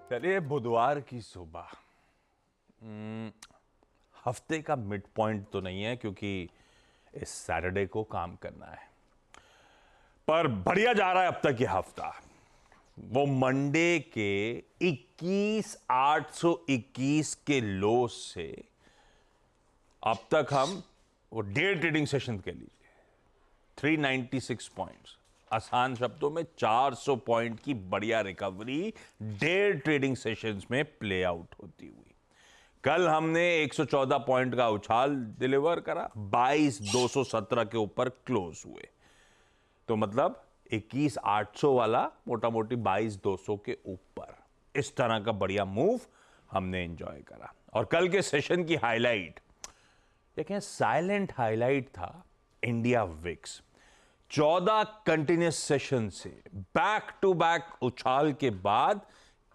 चलिए, बुधवार की सुबह हफ्ते का मिड पॉइंट तो नहीं है क्योंकि इस सैटरडे को काम करना है, पर बढ़िया जा रहा है अब तक ये हफ्ता। वो मंडे के 21,821 के लो से अब तक हम वो डे ट्रेडिंग सेशन के लिए 396 पॉइंट्स, आसान शब्दों में 400 पॉइंट की बढ़िया रिकवरी डे ट्रेडिंग सेशंस में प्ले आउट होती हुई। कल हमने 114 पॉइंट का उछाल डिलीवर करा, 22,217 के ऊपर क्लोज हुए। तो मतलब 21,800 वाला मोटा मोटी 22,200 के ऊपर, इस तरह का बढ़िया मूव हमने एंजॉय करा। और कल के सेशन की हाईलाइट, देखें साइलेंट हाईलाइट था इंडिया विक्स। 14 कंटिन्यूस सेशन से बैक टू बैक उछाल के बाद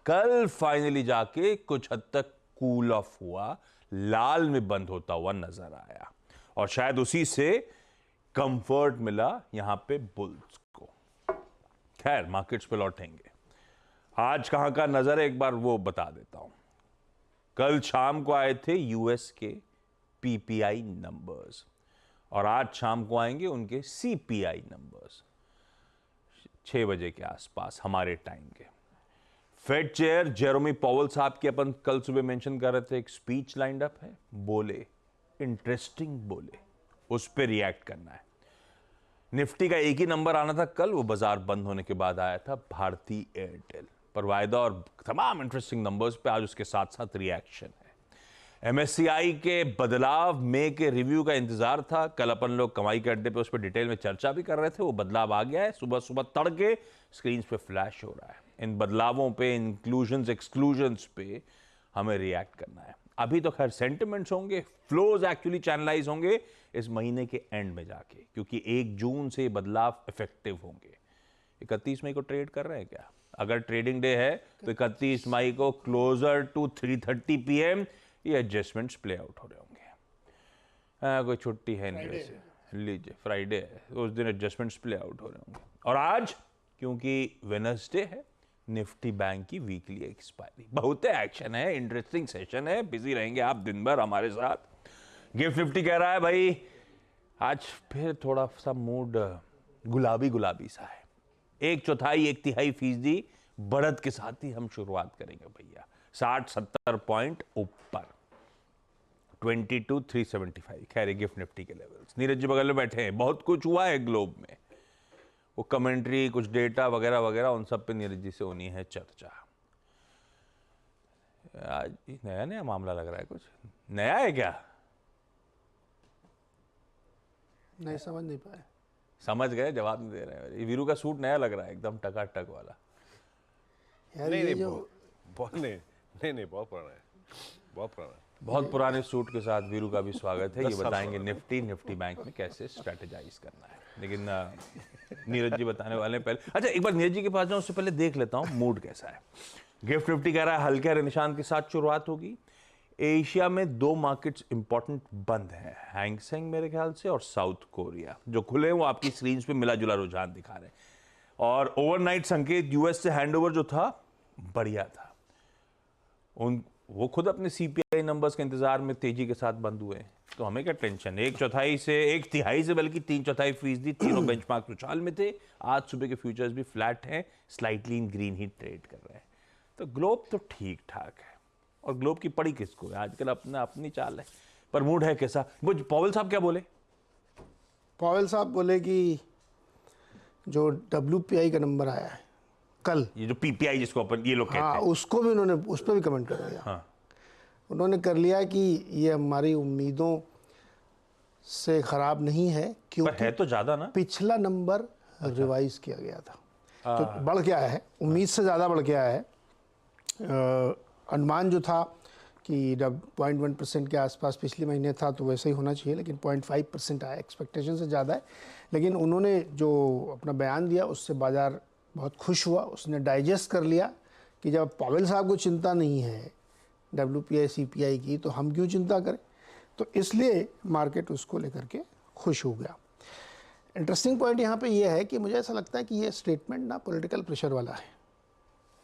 कल फाइनली जाके कुछ हद तक कूल ऑफ हुआ, लाल में बंद होता हुआ नजर आया और शायद उसी से कंफर्ट मिला यहां पे बुल्स को। खैर, मार्केट्स पे लौटेंगे। आज कहां का नजर है एक बार वो बता देता हूं। कल शाम को आए थे यूएस के पीपीआई नंबर्स और आज शाम को आएंगे उनके सीपीआई नंबर्स 6 बजे के आसपास हमारे टाइम के। फेड चेयर जेरोमी पॉवेल साहब की अपन कल सुबह मेंशन कर रहे थे, एक स्पीच लाइंड अप है, बोले इंटरेस्टिंग बोले, उस पर रिएक्ट करना है। निफ्टी का एक ही नंबर आना था कल, वो बाजार बंद होने के बाद आया था भारती एयरटेल, पर वायदा और तमाम इंटरेस्टिंग नंबर्स पे आज उसके साथ साथ रिएक्शन है। एमएससीआई के बदलाव में के रिव्यू का इंतजार था, कल अपन लोग कमाई के अड्डे पे उस पर डिटेल में चर्चा भी कर रहे थे। वो बदलाव आ गया है, सुबह सुबह तड़के स्क्रीन पे फ्लैश हो रहा है। इन बदलावों पे, इंक्लूजन्स एक्सक्लूजन्स पे हमें रिएक्ट करना है। अभी तो खैर सेंटिमेंट्स होंगे, फ्लोज एक्चुअली चैनलाइज होंगे इस महीने के एंड में जाके, क्योंकि 1 जून से बदलाव इफेक्टिव होंगे। 31 मई को ट्रेड कर रहे हैं क्या? अगर ट्रेडिंग डे है तो 31 मई को क्लोजर टू 3:30 PM ये एडजस्टमेंट्स प्ले आउट हो रहे होंगे। कोई छुट्टी है नहीं वैसे, लीजिए फ्राइडे है, उस दिन एडजस्टमेंट्स प्ले आउट हो रहे होंगे। और आज क्योंकि वेडनेसडे है, निफ्टी बैंक की वीकली एक्सपायरी, बहुत एक्शन है, इंटरेस्टिंग सेशन है, बिजी रहेंगे आप दिन भर हमारे साथ। गिफ्ट निफ्टी कह रहा है भाई आज फिर थोड़ा सा मूड गुलाबी गुलाबी सा है। 1/4 1/3% बढ़त के साथ ही हम शुरुआत करेंगे भैया। 60-70 पॉइंट ऊपर, 22,375। खैर, गिफ्ट निफ्टी के लेवल्स। नीरज जी बगल में बैठे हैं, बहुत कुछ हुआ है ग्लोब में, वो कमेंट्री, कुछ डेटा वगैरह वगैरह, उन सब पे नीरज जी से होनी है चर्चा। आज नया नया मामला लग रहा है, कुछ नया है क्या? नहीं समझ नहीं पाए। समझ गए, जवाब नहीं दे रहे हैं। ये वीरू का सूट नया लग रहा है, एकदम टकाटक वाला। यार नहीं ये नहीं जो नहीं बहुत पुराना है, बहुत पुराना है। बहुत पुराने सूट के साथ वीरू का भी स्वागत है। ये बताएंगे निफ्टी बैंक में कैसे स्ट्रेटेजाइज करना है, लेकिन नीरज जी बताने वाले हैं पहले। अच्छा, एक बार नीरज जी के पास जाऊं उससे पहले देख लेता हूं मूड कैसा है। गिफ्ट निफ्टी कह रहा है हल्के हरे निशान के साथ शुरुआत होगी। एशिया में 2 मार्केट्स इंपॉर्टेंट बंद हैं, हैंगसेंग मेरे ख्याल से और साउथ कोरिया। जो खुले हैं वो आपकी स्क्रीन पे मिला जुला रुझान दिखा रहे हैं। और ओवरनाइट संकेत यूएस से हैंडओवर जो था बढ़िया था। वो खुद अपने सीपीआई नंबर्स के इंतजार में तेजी के साथ बंद हुए, तो हमें क्या टेंशन। 1/4 से 1/3 से बल्कि 3/4% तीनों बेंचमार्क उछाल में थे। आज सुबह के फ्यूचर्स भी फ्लैट हैं, स्लाइटली इन ग्रीन ही ट्रेड कर रहे हैं। तो ग्लोब तो ठीक ठाक है, और ग्लोब की पड़ी किसको है, आजकल अपना अपनी चाल है। पर मूड है कैसा? वो पॉवेल साहब क्या बोले? पॉवेल साहब बोले कि जो WPI का नंबर आया है कल, ये जो पीपीआई जिसको अपन ये लोग कहते हाँ हैं, उसको भी उन्होंने उस पर भी कमेंट कर दिया। हाँ, उन्होंने कर लिया कि ये हमारी उम्मीदों से खराब नहीं है, पर क्योंकि है तो ज्यादा ना। पिछला नंबर रिवाइज किया गया था, तो बढ़ के आया है, उम्मीद से ज़्यादा बढ़ के आया है। अनुमान जो था कि 0.1% के आसपास पिछले महीने था, तो वैसे ही होना चाहिए, लेकिन 0.5% आया, एक्सपेक्टेशन से ज़्यादा है। लेकिन उन्होंने जो अपना बयान दिया उससे बाज़ार बहुत खुश हुआ, उसने डाइजेस्ट कर लिया कि जब पॉवेल साहब को चिंता नहीं है WPI CPI की, तो हम क्यों चिंता करें। तो इसलिए मार्केट उसको लेकर के खुश हो गया। इंटरेस्टिंग पॉइंट यहाँ पे ये है कि मुझे ऐसा लगता है कि ये स्टेटमेंट ना पॉलिटिकल प्रेशर वाला है।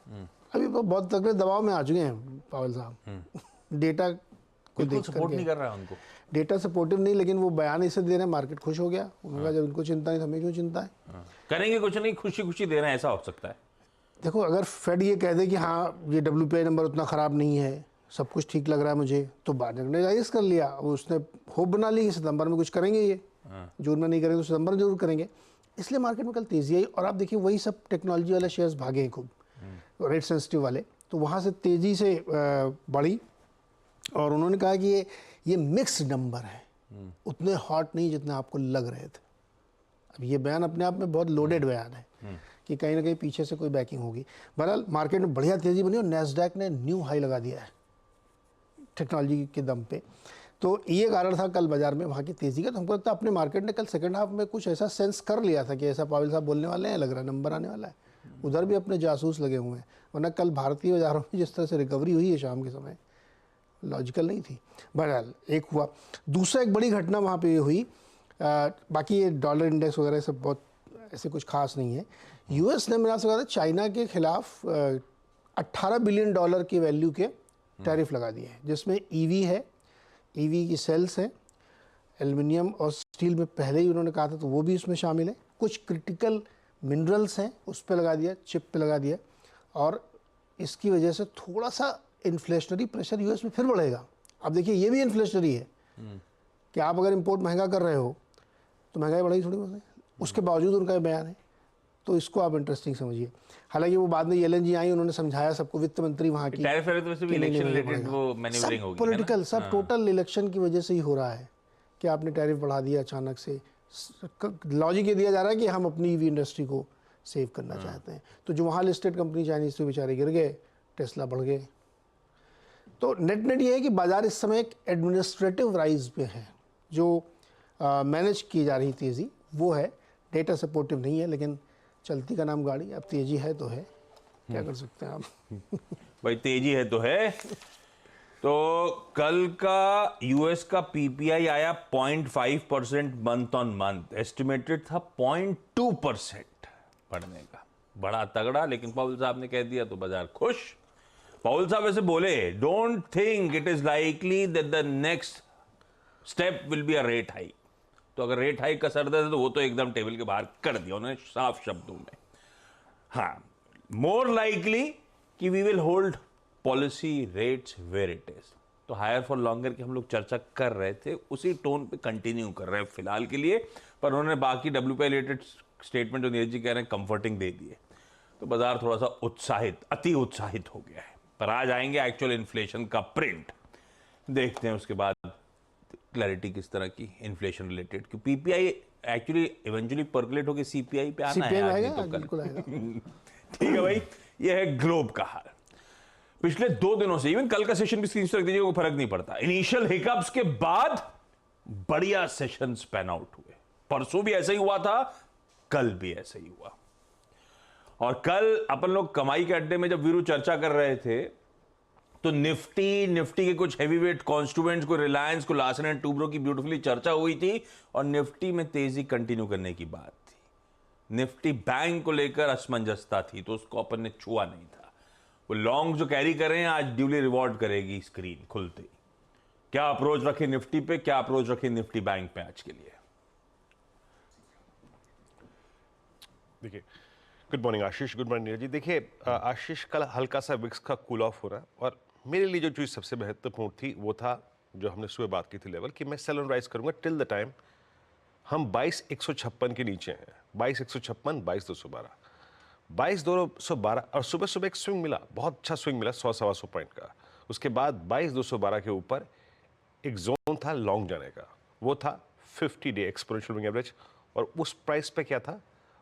अभी तो बहुत तगड़े दबाव में आ चुके हैं पावल साहब। डेटा को बिल्कुल देख सपोर्ट नहीं करके कर रहा है उनको। डेटा सपोर्टिव नहीं, लेकिन वो बयान इसे दे रहे हैं, मार्केट खुश हो गया। उन्होंने कहा जब इनको चिंता नहीं तो हमें क्यों चिंता है। करेंगे कुछ नहीं, खुशी खुशी दे रहे हैं, ऐसा हो सकता है। देखो, अगर फेड ये कह दे कि हाँ ये WPI नंबर उतना ख़राब नहीं है, सब कुछ ठीक लग रहा है मुझे, तो बाद ने राइज कर लिया। अब उसने होप बना ली कि सितंबर में कुछ करेंगे ये, जून में नहीं करेंगे तो सितंबर में जरूर करेंगे। इसलिए मार्केट में कल तेज़ी आई। और आप देखिए वही सब टेक्नोलॉजी वाले शेयर्स भागे हैं खूब, रेट सेंसिटिव वाले, तो वहाँ से तेज़ी से बढ़ी। और उन्होंने कहा कि ये मिक्स्ड नंबर है, उतने हॉट नहीं जितने आपको लग रहे थे। अब ये बयान अपने आप में बहुत लोडेड बयान है कि कहीं ना कहीं पीछे से कोई बैकिंग होगी। बहरहाल मार्केट में बढ़िया तेज़ी बनी और नैस्डैक ने न्यू हाई लगा दिया है टेक्नोलॉजी के दम पे। तो ये कारण था कल बाजार में वहाँ की तेज़ी का। तो हमको लगता है अपने मार्केट ने कल सेकंड हाफ में कुछ ऐसा सेंस कर लिया था कि ऐसा पावेल साहब बोलने वाले हैं, लग रहा है नंबर आने वाला है। उधर भी अपने जासूस लगे हुए हैं, वरना कल भारतीय बाजारों में जिस तरह से रिकवरी हुई है शाम के समय, लॉजिकल नहीं थी। बहरहाल एक हुआ। दूसरा एक बड़ी घटना वहाँ पे हुई, बाकी ये डॉलर इंडेक्स वगैरह सब बहुत ऐसे कुछ खास नहीं है। US ने मेरा से चाइना के खिलाफ $18 बिलियन की वैल्यू के टैरिफ लगा दिए हैं, जिसमें EV है, EV की सेल्स हैं, एल्युमिनियम और स्टील में पहले ही उन्होंने कहा था तो वो भी इसमें शामिल है, कुछ क्रिटिकल मिनरल्स हैं उस पर लगा दिया, चिप पे लगा दिया। और इसकी वजह से थोड़ा सा इन्फ्लेशनरी प्रेशर US में फिर बढ़ेगा। अब देखिए ये भी इन्फ्लेशनरी है कि आप अगर इंपोर्ट महंगा कर रहे हो तो महंगाई बढ़ेगी थोड़ी बहुत, उसके बावजूद उनका ये बयान है। तो इसको आप इंटरेस्टिंग समझिए। हालांकि वो बाद में LNG आई, उन्होंने समझाया सबको, वित्त मंत्री वहाँ की, टैरिफ तो वैसे भी इलेक्शन रिलेटेड वो मैन्यूवरिंग होगी, पॉलिटिकल सब टोटल इलेक्शन की वजह से ही हो रहा है कि आपने टैरिफ बढ़ा दिया अचानक से। लॉजिक ये दिया जा रहा है कि हम अपनी EV इंडस्ट्री को सेव करना चाहते हैं। तो जो वहाँ लिस्टेड कंपनी चाइनीज से बेचारे गिर गए, टेस्ला बढ़ गए। तो नेट ये है कि बाजार इस समय एक एडमिनिस्ट्रेटिव राइज पे है, जो मैनेज की जा रही तेज़ी वो है। डेटा सपोर्टिव नहीं है, लेकिन चलती का नाम गाड़ी, अब तेज़ी है तो है, क्या कर सकते हैं आप। भाई तेजी है तो है। तो कल का US का PPI आया 0.5% मंथ ऑन मंथ, एस्टिमेटेड था 0.2% बढ़ने का, बड़ा तगड़ा। लेकिन पाउल साहब ने कह दिया तो बाजार खुश। पाउल साहब ऐसे बोले, don't think it is likely that the next step will be a rate hike. तो अगर रेट हाइक का सर दर्द है तो वो तो एकदम टेबल के बाहर कर दिया उन्होंने साफ शब्दों में। हाँ, मोर लाइकली कि we will hold policy rates where it is. तो हायर फॉर लॉन्गर की हम लोग चर्चा कर रहे थे, उसी टोन पे कंटिन्यू कर रहे हैं फिलहाल के लिए। पर उन्होंने बाकी WPI रिलेटेड स्टेटमेंट जो नीरज जी कह रहे हैं कंफर्टिंग दे दिए, तो बाजार थोड़ा सा उत्साहित, अति उत्साहित हो गया है। पर आज आएंगे एक्चुअल इन्फ्लेशन का प्रिंट, देखते हैं उसके बाद क्लैरिटी किस तरह की इन्फ्लेशन रिलेटेड। क्योंकि PPI एक्चुअली इवेंचुअली पर्कुलेट होकर CPI पे आना है, आज नहीं तो कल। बिल्कुल आएगा। ठीक है भाई, ये है ग्लोब का हाल। पिछले 2 दिनों से, इवन कल का सेशन भी स्क्रीन से रख दीजिए, कोई फर्क नहीं पड़ता। इनिशियल हिकअप्स के बाद बढ़िया सेशंस पैन आउट हुए। परसों भी ऐसा ही हुआ था, कल भी ऐसा ही हुआ। और कल अपन लोग कमाई के अड्डे में जब वीरू चर्चा कर रहे थे, तो निफ्टी के कुछ हैवीवेट कॉन्स्टिट्यूएंट्स को, रिलायंस को, लार्सन एंड टूब्रो की ब्यूटीफुली चर्चा हुई थी और निफ्टी में तेजी कंटिन्यू करने की बात थी। निफ्टी बैंक को लेकर असमंजसता थी, तो उसको अपन ने छुआ नहीं था। वो लॉन्ग जो कैरी कर रहे हैं आज ड्यूली रिवॉर्ड करेगी स्क्रीन खुलते ही। क्या अप्रोच रखे निफ्टी पे, क्या अप्रोच रखे निफ्टी बैंक पे आज के लिए? देखिए, गुड मॉर्निंग आशीष, गुड मॉर्निंग नीरज जी। देखिए आशीष, कल हल्का सा विक्स का कूल ऑफ हो रहा है, और मेरे लिए जो चीज़ सबसे महत्वपूर्ण थी वो था जो हमने सुबह बात की थी लेवल, कि मैं सेल ऑन राइज करूंगा टिल द टाइम हम 22,156 के नीचे हैं। 22,156, 22,212, 22,212। और सुबह सुबह एक स्विंग मिला, बहुत अच्छा स्विंग मिला 100-125 पॉइंट का। उसके बाद 22,212 के ऊपर एक जोन था लॉन्ग जाने का, वो था 50 डे एक्सपोनेंशियल मूविंग एवरेज। और उस प्राइस पे क्या था,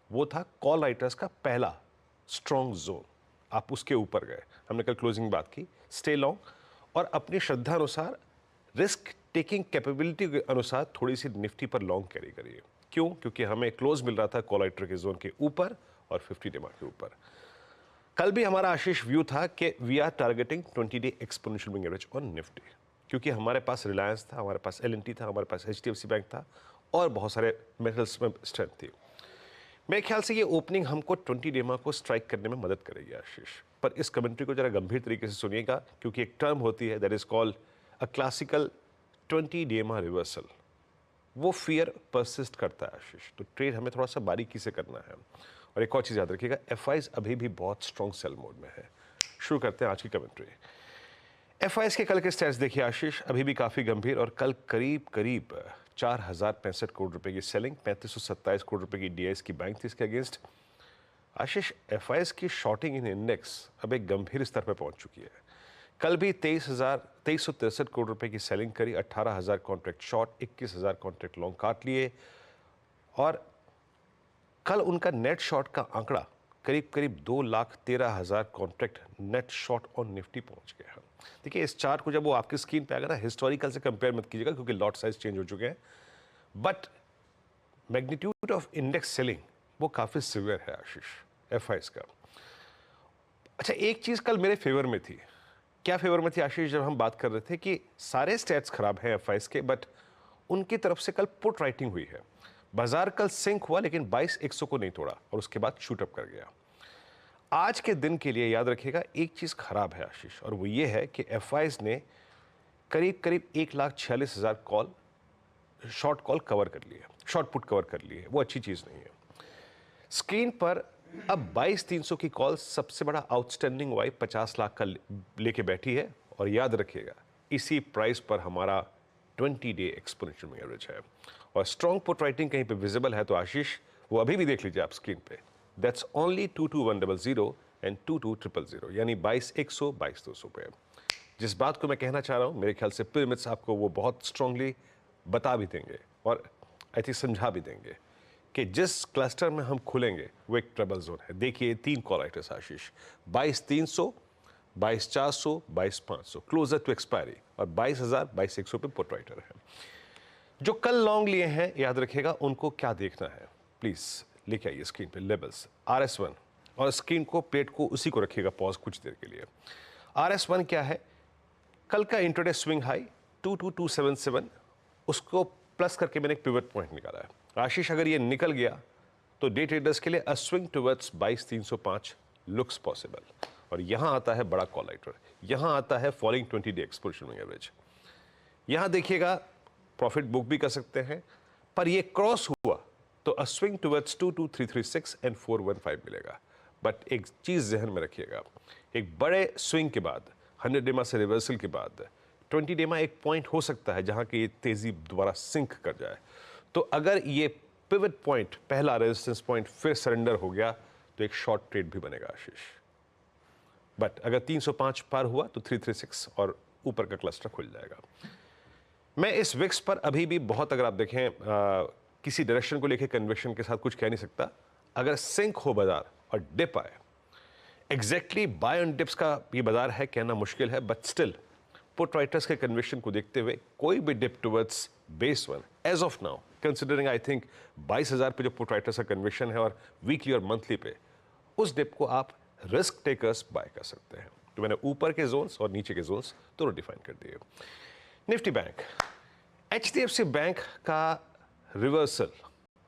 वो था कॉल राइटर्स का पहला स्ट्रॉन्ग जोन। आप उसके ऊपर गए। हमने कल क्लोजिंग बात की, स्टे लॉन्ग और अपनी श्रद्धा अनुसार, रिस्क टेकिंग कैपेबिलिटी के अनुसार थोड़ी सी निफ्टी पर लॉन्ग कैरी करिए। क्यों? क्योंकि हमें क्लोज मिल रहा था कॉल राइटर के जोन के ऊपर और 50 डे मार्क के ऊपर। कल भी हमारा आशीष व्यू था कि we are targeting 20 day exponential moving average on Nifty, क्योंकि हमारे पास रिलायंस था, हमारे पास LNT था, हमारे पास HDFC बैंक था और बहुत सारे मेटल्स में स्ट्रेंथ थी। मेरे ख्याल से ये ओपनिंग हमको 20 डे मार्क को स्ट्राइक करने में मदद करेगी आशीष। पर इस कमेंट्री को जरा गंभीर तरीके से सुनिएगा, क्योंकि एक टर्म होती है that is called a classical 20 DMA reversal. वो फियर परसिस्ट करता है आशीष, तो ट्रेड हमें थोड़ा सा बारीकी से करना है। और एक और चीज़ याद रखिएगा, FIs अभी भी बहुत स्ट्रॉन्ग सेल मोड में है। शुरू करते हैं आज की कमेंट्री। FIs के कल के स्टैट्स देखिए आशीष, अभी भी काफ़ी गंभीर, और कल करीब करीब 4065 करोड़ रुपए की सेलिंग, 3527 करोड़ रुपए की DIs की बैंक थी इसके अगेंस्ट। आशीष, FIs की शॉर्टिंग इन इंडेक्स अब एक गंभीर स्तर पर पहुंच चुकी है। कल भी 23,363 करोड़ रुपए की सेलिंग करी, 18,000 कॉन्ट्रैक्ट शॉर्ट, 21,000 कॉन्ट्रैक्ट लॉन्ग काट लिए, और कल उनका नेट शॉर्ट का आंकड़ा करीब करीब 2,13,000 कॉन्ट्रैक्ट नेट शॉर्ट और निफ्टी पहुंच गया है। देखिए, इस चार्ट को जब वो आपकी स्क्रीन पे आएगा ना, हिस्टोरिकल से कंपेयर मत कीजिएगा, क्योंकि लॉट साइज चेंज हो चुके हैं, but magnitude of index selling वो काफ़ी सिवियर है आशीष FIs का। अच्छा, एक चीज़ कल मेरे फेवर में थी। क्या फेवर में थी आशीष? जब हम बात कर रहे थे कि सारे स्टैट्स खराब हैं FIs के, बट उनकी तरफ से कल पुट राइटिंग हुई है। बाजार कल सिंक हुआ, लेकिन 22,100 को नहीं तोड़ा और उसके बाद शूटअप कर गया। आज के दिन के लिए याद रखिएगा, एक चीज़ खराब है आशीष, और वो ये है कि FIs ने करीब करीब 1,46,000 कॉल, शॉर्ट कॉल कवर कर लिए, शॉर्ट पुट कवर कर लिए। वो अच्छी चीज़ नहीं है। स्क्रीन पर अब 22,300 की कॉल, सबसे बड़ा आउटस्टैंडिंग वाई 50 लाख का लेके बैठी है, और याद रखिएगा इसी प्राइस पर हमारा 20 डे एक्सपोनेंशियल मूविंग एवरेज है। और स्ट्रॉन्ग पुट राइटिंग कहीं पे विजिबल है तो आशीष वो अभी भी देख लीजिए आप स्क्रीन पे, दैट्स ओनली 22,100 एंड 22,000, यानी 22,100, 22,200 पे। जिस बात को मैं कहना चाह रहा हूँ, मेरे ख्याल से पिरामिड्स आपको वो बहुत स्ट्रांगली बता भी देंगे, और आई थिंक समझा भी देंगे कि जिस क्लस्टर में हम खुलेंगे वो एक ट्रबल जोन है। देखिए, 3 call writers Ashish, 22,300, 22,400, 22,500 closer to expiry, और 22,000, 22,100 पे पुट राइटर है। जो कल लॉन्ग लिए हैं, याद रखिएगा उनको क्या देखना है, प्लीज लेके आइए स्क्रीन पे लेवल्स RS1, और स्क्रीन को प्लेट को उसी को रखिएगा पॉज कुछ देर के लिए। RS1 क्या है? कल का इंट्राडे स्विंग हाई 22,277, उसको प्लस करके मैंने एक पिवट पॉइंट निकाला है आशीष। अगर ये निकल गया तो डे ट्रेडर्स के लिए अ स्विंग टुवर्ड्स 22,305 लुक्स पॉसिबल। और यहां आता है बड़ा कॉल राइटर, यहां आता है following 20 day exponential moving average. यहां देखिएगा प्रॉफिट बुक भी कर सकते हैं, पर ये क्रॉस हुआ तो अ स्विंग टुवर्ड्स 22,336 एंड 415 मिलेगा। बट एक चीज जहन में रखिएगा, एक बड़े स्विंग के बाद 100 डेमा से रिवर्सल के बाद 20 डेमा एक पॉइंट हो सकता है जहां की ये तेजी दोबारा सिंक कर जाए। तो अगर ये पिवट पॉइंट, पहला रेजिस्टेंस पॉइंट फिर सरेंडर हो गया तो एक शॉर्ट ट्रेड भी बनेगा आशीष। बट अगर 305 पार हुआ तो 336 और ऊपर का क्लस्टर खुल जाएगा। मैं इस विक्स पर अभी भी बहुत, अगर आप देखें किसी डायरेक्शन को लेके कन्विक्शन के साथ कुछ कह नहीं सकता। अगर सिंक हो बाजार और डिप आए, एग्जैक्टली बाय ऑन डिप्स का ये बाजार है कहना मुश्किल है, बट स्टिल पुट राइटर्स के कन्विक्शन को देखते हुए कोई भी dip towards base 1 as of now, considering I think 22,000 पे जो पुट राइटर्स का कन्विक्शन है और वीकली और मंथली पे, उस डिप को आप रिस्क टेकर्स बाय कर सकते हैं। तो मैंने ऊपर के जोन्स और नीचे के जोन्स दोनों डिफाइन कर दिए। निफ्टी बैंक, HDFC बैंक का रिवर्सल,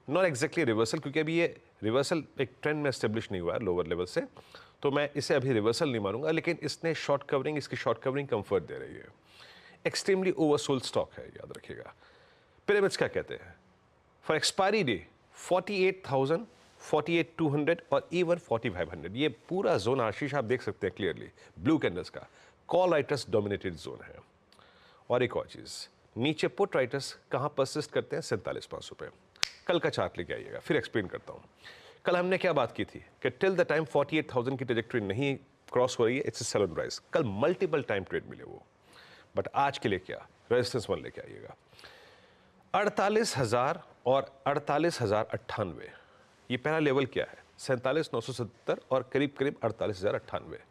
नॉट एग्जैक्टली रिवर्सल, क्योंकि अभी ये रिवर्सल एक ट्रेंड में एस्टेब्लिश नहीं हुआ है लोअर लेवल से, तो मैं इसे अभी रिवर्सल नहीं मानूंगा, लेकिन इसने शॉर्ट कवरिंग, इसकी शॉर्ट कवरिंग कंफर्ट दे रही है। एक्सट्रीमली ओवरसोल्ड स्टॉक है, याद रखिएगा। पिरामिड्स क्या कहते हैं? फॉर एक्सपायरी डे 48,000, 48,200 और इवन 4,500, ये पूरा जोन आशीष आप देख सकते हैं क्लियरली, ब्लू कैंडल्स का कॉल राइटर्स डोमिनेटेड जोन है। और एक और चीज, नीचे पुट राइटर्स कहां परसिस्ट करते हैं? 47,500 पे। कल का चार्ट लेके आइएगा, फिर एक्सप्लेन करता हूं। कल हमने क्या बात की थी कि टिल द टाइम 48,000 की ट्रेजेक्टरी नहीं क्रॉस हो रही है, it's a sell on rise. कल मल्टीपल टाइम ट्रेड मिले वो, बट आज के लिए क्या, रेजिस्टेंस 1 लेके आइएगा 48,000 और 48,098। ये पहला लेवल क्या है? 47,970 और करीब करीब 48,098।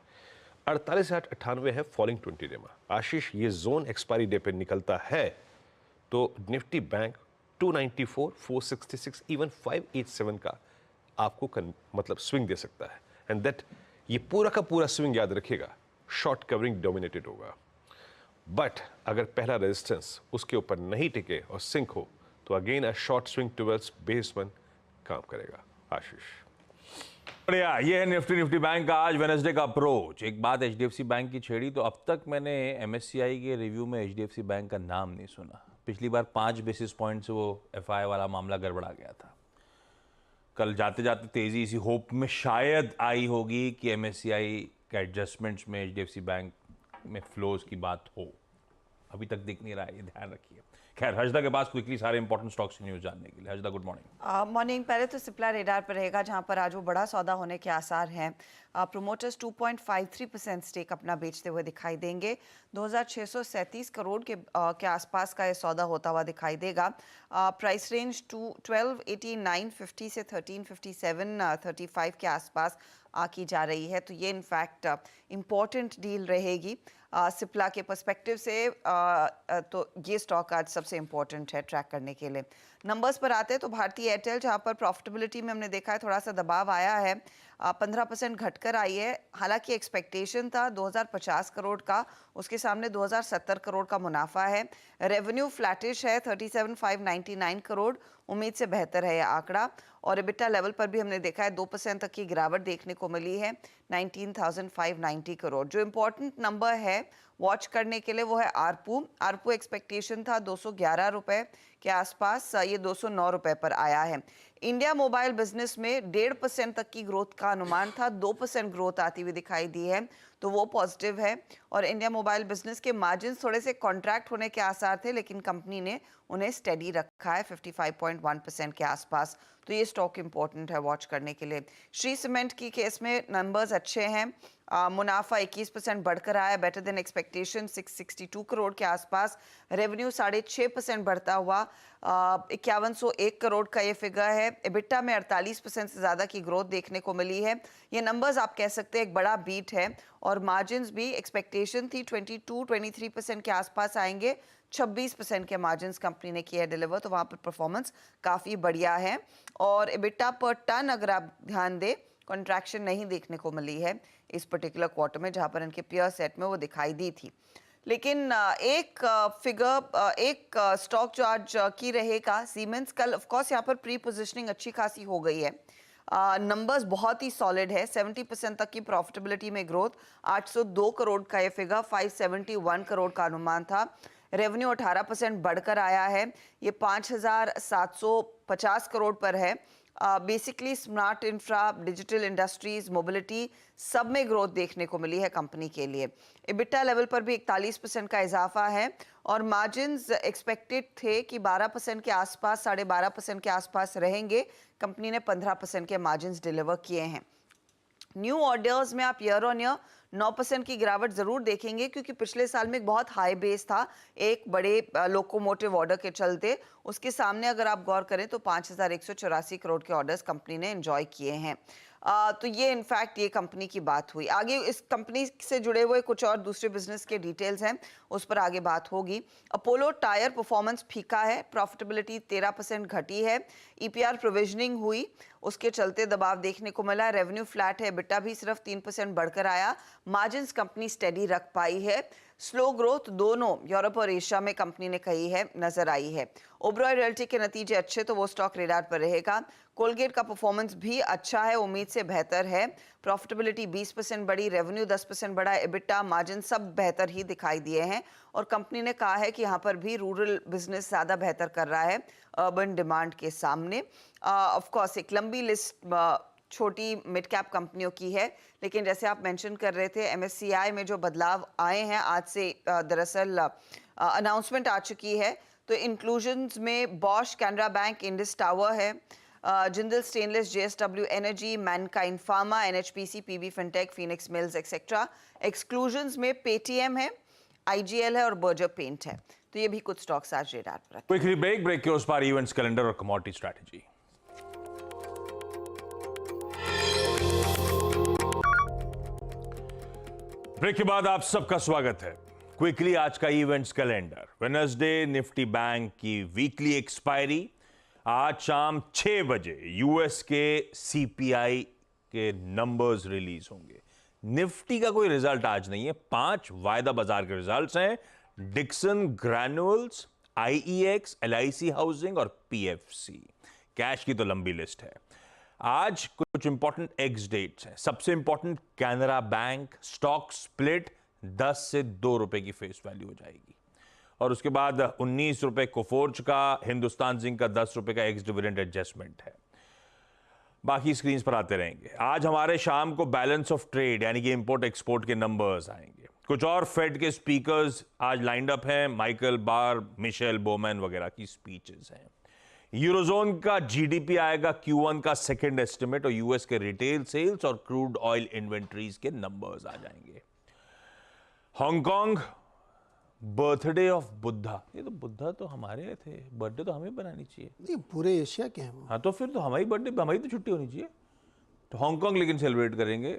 48,098 है फॉलिंग 20 डे में। आशीष, ये जोन एक्सपायरी डे पे निकलता है तो निफ्टी बैंक 294, 466, इवन 587 का आपको मतलब स्विंग दे सकता है। एंड दैट, ये पूरा का पूरा स्विंग याद रखिएगा शॉर्ट कवरिंग डोमिनेटेड होगा। बट अगर पहला रेजिस्टेंस उसके ऊपर नहीं टिके और सिंक हो तो again a short swing towards base 1 काम करेगा आशीष। बढ़िया, ये है निफ्टी बैंक का आज वेडनेसडे का अप्रोच। एक बात एचडीएफसी बैंक की छेड़ी तो अब तक मैंने एमएससीआई के रिव्यू में एचडीएफसी बैंक का नाम नहीं सुना। पिछली बार 5 बेसिस पॉइंट से वो एफआई वाला मामला गड़बड़ा गया था। कल जाते जाते तेजी इसी होप में शायद आई होगी कि एमएससीआई के एडजस्टमेंट्स में एचडीएफसी बैंक में फ्लोज की बात हो। अभी तक दिख नहीं रहा है, ये ध्यान रखिए। खैर, हजदा के पास क्विकली सारे इंपॉर्टेंट स्टॉक्स की न्यूज जानने के लिए। हजदा, गुड मॉर्निंग। मॉर्निंग। पहले तो सिप्ला रेडार पर रहेगा, जहां पर आज वो बड़ा सौदा होने के आसार हैं। प्रोमोटर्स 2.53% स्टेक अपना बेचते हुए दिखाई देंगे। 2637 करोड़ के आसपास का ये सौदा होता हुआ दिखाई देगा। प्राइस रेंज 1289.50 से 1357.35 के आसपास की जा रही है। तो ये इनफैक्ट इम्पॉर्टेंट डील रहेगी सिप्ला के पर्सपेक्टिव से। तो ये स्टॉक आज सबसे इम्पोर्टेंट है ट्रैक करने के लिए। नंबर्स पर आते हैं तो भारतीय एयरटेल, जहां पर प्रॉफिटेबिलिटी में हमने देखा है थोड़ा सा दबाव आया है, 15% घटकर आई है। हालांकि एक्सपेक्टेशन था 2050 करोड़ का, उसके सामने 2070 करोड़ का मुनाफा है। रेवेन्यू फ्लैटिश है 37,599 करोड़, उम्मीद से बेहतर है यह आंकड़ा। और एबिटा लेवल पर भी हमने देखा है 2% तक की गिरावट देखने को मिली है, 19,590 करोड़। जो इम्पोर्टेंट नंबर है वॉच करने के लिए वो है आरपू। आरपू एक्सपेक्टेशन था 211 रुपए के आसपास, ये 209 रुपए पर आया है। इंडिया मोबाइल बिजनेस में 1.5% तक की ग्रोथ का अनुमान था, 2% ग्रोथ आती हुई दिखाई दी है, तो वो पॉजिटिव है। और इंडिया मोबाइल बिजनेस के मार्जिन थोड़े से कॉन्ट्रैक्ट होने के आसार थे, लेकिन कंपनी ने उन्हें स्टेडी रखा है 55.1% के आसपास। तो ये स्टॉक इंपॉर्टेंट है वॉच करने के लिए। श्री सीमेंट की केस में नंबर्स अच्छे हैं, मुनाफा 21% बढ़कर आया, बेटर देन एक्सपेक्टेशन 662 करोड़ के आसपास। रेवेन्यू 6.5% बढ़ता हुआ 5101 करोड़ का ये फिगर है। एबिटा में 48% से ज़्यादा की ग्रोथ देखने को मिली है। ये नंबर्स आप कह सकते हैं एक बड़ा बीट है। और मार्जिन्स भी एक्सपेक्टेशन थी 22-23% के आसपास आएंगे, 26% के मार्जिन्स कंपनी ने किया डिलीवर, तो वहाँ पर परफॉर्मेंस काफ़ी बढ़िया है। और एबिटा पर टन अगर आप ध्यान दें, कॉन्ट्रैक्शन नहीं देखने को मिली है इस पर्टिकुलर क्वार्टर में, जहाँ पर इनके पीयर सेट में वो दिखाई दी थी। लेकिन एक स्टॉक जो आज की रहेगा सीमेंस। कल ऑफ कोर्स यहाँ पर प्री पोजिशनिंग अच्छी खासी हो गई है, नंबर्स बहुत ही सॉलिड है, 70% तक की प्रॉफिटेबिलिटी में ग्रोथ, 802 करोड़ का ये फिगर, 571 करोड़ का अनुमान था। रेवेन्यू 18% बढ़कर आया है, ये 5,750 करोड़ पर है। Basically smart infra, digital industries, mobility, सब में ग्रोथ देखने को मिली है कंपनी के लिए। एबिटा लेवल पर भी 41% का इजाफा है। और मार्जिन्स एक्सपेक्टेड थे कि 12% के आसपास, 12.5% के आसपास रहेंगे, कंपनी ने 15% के मार्जिन्स डिलीवर किए हैं। न्यू ऑर्डर्स में आप ईयर ऑन ईयर 9% की गिरावट जरूर देखेंगे, क्योंकि पिछले साल में एक बहुत हाई बेस था एक बड़े लोकोमोटिव ऑर्डर के चलते। उसके सामने अगर आप गौर करें तो 5,184 करोड़ के ऑर्डर्स कंपनी ने एंजॉय किए हैं। तो ये इनफैक्ट ये कंपनी की बात हुई। आगे इस कंपनी से जुड़े हुए कुछ और दूसरे बिजनेस के डिटेल्स हैं, उस पर आगे बात होगी। अपोलो टायर परफॉर्मेंस फीका है, प्रॉफिटेबिलिटी 13% घटी है। ईपीआर प्रोविजनिंग हुई, उसके चलते दबाव देखने को मिला। रेवेन्यू फ्लैट है, एबिटा भी सिर्फ 3% बढ़कर आया। मार्जिन्स कंपनी स्टेडी रख पाई है। स्लो ग्रोथ दोनों यूरोप और एशिया में कंपनी ने कही है, नजर आई है। ओबरॉय रियल्टी के नतीजे अच्छे, तो वो स्टॉक रेडार पर रहेगा। कोलगेट का परफॉर्मेंस भी अच्छा है, उम्मीद से बेहतर है। प्रॉफिटेबिलिटी 20% बढ़ी, रेवेन्यू 10% बढ़ा, एबिटा मार्जिन सब बेहतर ही दिखाई दिए हैं। और कंपनी ने कहा है कि यहाँ पर भी रूरल बिजनेस ज़्यादा बेहतर कर रहा है अर्बन डिमांड के सामने। ऑफ कोर्स एक लंबी लिस्ट छोटी मिड कैप कंपनियों की है, लेकिन जैसे आप मेंशन कर रहे थे एमएससीआई में जो बदलाव आए हैं आज से, दरअसल अनाउंसमेंट आ चुकी है। तो इंक्लूजन्स में Bosch, Canara bank, Indus tower है, Jindal stainless, JSW energy, Mankind pharma, NHPC, PB fintech, Phoenix Mills etcetera. Exclusions में पेटीएम है, आईजीएल है और बर्जर पेंट है। तो ये भी कुछ स्टॉक्स आज रेडार पर। क्विकली ब्रेक के उस पार इवेंट्स कैलेंडर और कमोडिटी स्ट्रैटेजी। ब्रेक के बाद आप सबका स्वागत है। क्विकली आज का events calendar. Wednesday Nifty bank की वीकली एक्सपायरी, आज शाम 6 बजे यूएस के सीपीआई के नंबर्स रिलीज होंगे। निफ्टी का कोई रिजल्ट आज नहीं है, 5 वायदा बाजार के रिजल्ट्स हैं। Dixon Granules, IEX, LIC housing और पीएफसी। कैश की तो लंबी लिस्ट है। आज कुछ इंपॉर्टेंट एक्स डेट्स हैं। सबसे important Canara bank stock split 10 से 2 रुपए की फेस वैल्यू हो जाएगी, और उसके बाद 19 रुपए कोफोर्ज का, हिंदुस्तान जिंक का 10 रुपए का एक्स डिविडेंड एडजस्टमेंट है। बाकी स्क्रीन पर आते रहेंगे। आज हमारे शाम को बैलेंस ऑफ ट्रेड यानी कि इंपोर्ट एक्सपोर्ट के नंबर्स आएंगे। कुछ और फेड के स्पीकर्स आज लाइंड अप हैं, माइकल बार, मिशेल बोमैन वगैरह की स्पीचेस हैं। यूरोजोन का जीडीपी आएगा Q1 का सेकंड एस्टिमेट, और यूएस के रिटेल सेल्स और क्रूड ऑयल इन्वेंट्रीज के नंबर्स आ जाएंगे। हांगकांग बर्थडे ऑफ बुद्धा, ये तो बुद्धा तो हमारे थे, बर्थडे तो हमें बनानी चाहिए। नहीं, पूरे एशिया के हैं वो। हाँ, तो फिर तो हमारी बर्थडे, हमारी तो छुट्टी होनी चाहिए। तो हांगकांग लेकिन सेलिब्रेट करेंगे।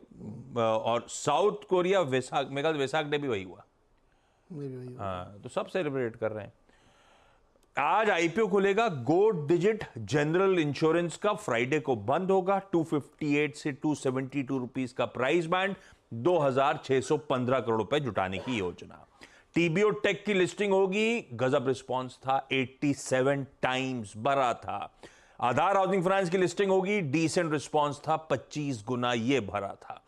और साउथ कोरिया वैसाख, मेरे ख्याल वैसाख डे भी वही हुआ। हाँ, तो सब सेलिब्रेट कर रहे हैं। आज आईपीओ खुलेगा गोल्ड डिजिट जनरल इंश्योरेंस का, फ्राइडे को बंद होगा। 258 से 272 रुपीस का प्राइस बैंड, 2615 करोड़ रुपए जुटाने की योजना। टीबीओ टेक की लिस्टिंग होगी, गजब रिस्पांस था, 87 टाइम्स बढ़ा था। आधार हाउसिंग फाइनेंस की लिस्टिंग होगी, डिसेंट रिस्पांस था, 25 गुना ये भरा था।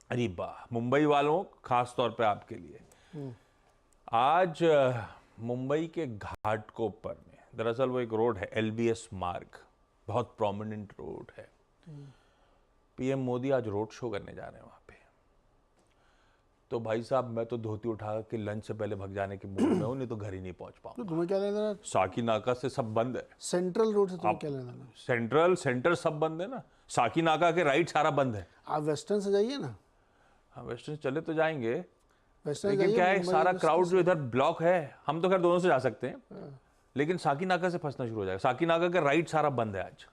अरे वाह, मुंबई वालों खास तौर पे आपके लिए आज मुंबई के घाटकोपर में, दरअसल वो एक रोड है एलबीएस मार्ग, बहुत प्रोमिनेंट रोड है। पीएम मोदी आज रोड शो करने जा रहे हैं वहां पे। तो भाई साहब, मैं तो धोती उठा के लंच से पहले भग जाने के मूड में हूं, नहीं तो घर ही नहीं पहुंच पाऊंगा। तो तुम्हें क्या लेना है? साकी नाका से सब बंद है। सेंट्रल रोड से तुम्हें क्या लेना है? सेंटर सब बंद है ना। साकी नाका के राइट सारा बंद है। आप वेस्टर्न से जाइए ना। हाँ, वेस्टर्न चले तो जाएंगे, वेस्टर्न लेकिन जाइए, क्या है, मुंबई सारा वेस्टर्न क्राउड से। जो इधर ब्लॉक है, हम तो खैर दोनों से जा सकते हैं, लेकिन साकी नाका से फंसना शुरू हो जाएगा। साकी नाका का राइट सारा बंद है आज।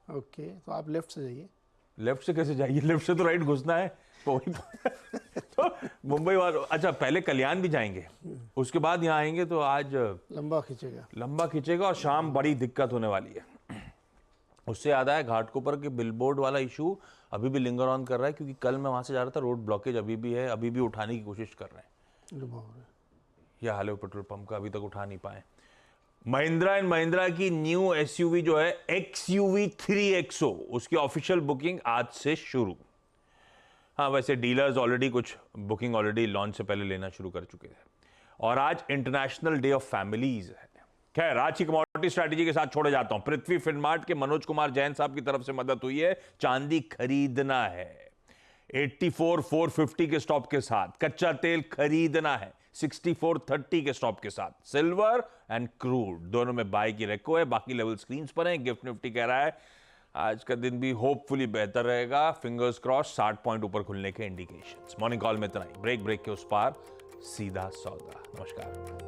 ओके, तो आप लेफ्ट से जाइए। लेफ्ट से कैसे जाइए? लेफ्ट से तो राइट घुसना है। तो वही तो मुंबई वालों, अच्छा पहले कल्याण भी जाएंगे, उसके बाद यहाँ आएंगे, तो आज लंबा खींचेगा और शाम बड़ी दिक्कत होने वाली है। उससे याद आया, घाटकोपर के बिलबोर्ड वाला इशू अभी भी लिंगर ऑन कर रहा है, क्योंकि कल मैं वहां से जा रहा था, रोड ब्लॉकेज अभी भी है, अभी भी उठाने की कोशिश कर रहे हैं। यह हाल है पेट्रोल पंप का, अभी तक उठा नहीं पाए। महिंद्रा एंड महिंद्रा की न्यू एसयूवी जो है XUV 3XO, उसकी ऑफिशियल बुकिंग आज से शुरू। हाँ, वैसे डीलर्स ऑलरेडी कुछ बुकिंग ऑलरेडी लॉन्च से पहले लेना शुरू कर चुके हैं। और आज इंटरनेशनल डे ऑफ फैमिलीज है। खैर, आज की कमोडिटी स्ट्रैटेजी के साथ छोड़े जाता हूं। पृथ्वी फिनमार्ट के मनोज कुमार जैन साहब की तरफ से मदद हुई है, चांदी खरीदना है 84,450 के स्टॉप के साथ, कच्चा तेल खरीदना है 6430 के स्टॉप के साथ, सिल्वर एंड क्रूड दोनों में बाय की रेको है। बाकी लेवल स्क्रीन पर है। गिफ्ट निफ्टी कह रहा है आज का दिन भी होपफुली बेहतर रहेगा, फिंगर्स क्रॉस, 60 पॉइंट ऊपर खुलने के इंडिकेशंस। मॉर्निंग कॉल में इतना ही। ब्रेक के उस पार सीधा सौदा। नमस्कार।